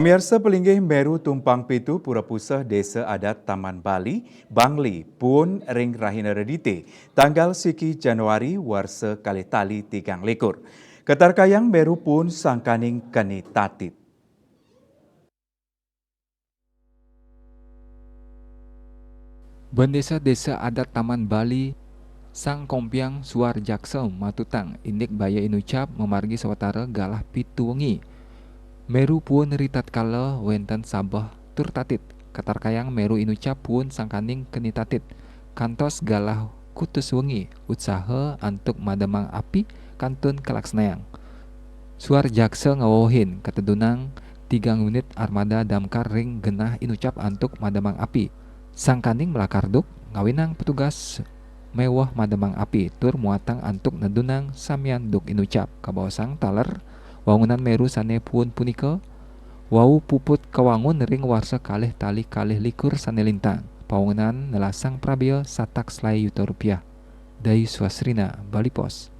Pamiarsa pelinggih Meru Tumpang Pitu Pura Puseh Desa Adat Taman Bali, Bangli, Pun Ring Rahina Redite, tanggal siki Januari warsa kali tali 3 likur. Ketarkayang Meru pun sangkaning kani tatit. Bendesa-desa adat Taman Bali, Sang Kompiang Suar Jaksem Matutang, Indik Baya Inucap memargi sawatara galah pitu wengi. Meru pun ritat kala wenten sabah tur tatit. Katarkayang Meru Inucap pun sangkaning keni tatit. Kantos galah kutus wengi, usaha antuk madamang api kantun kalaksnayang. Suar Jaksa ngawohin katedunang 3 unit armada damkar ring genah Inucap antuk madamang api. Sangkaning melakarduk ngawinang petugas mewah madamang api tur muatang antuk nedunang samian duk Inucap kabawasang taler wangunan Meru sane pun punika wau puput kawangun ring warsa kalih tali kalih likur sane lintang pawangunan nelasang prabia satak selai yuta rupiah. Dayu Swasrina, Bali Pos.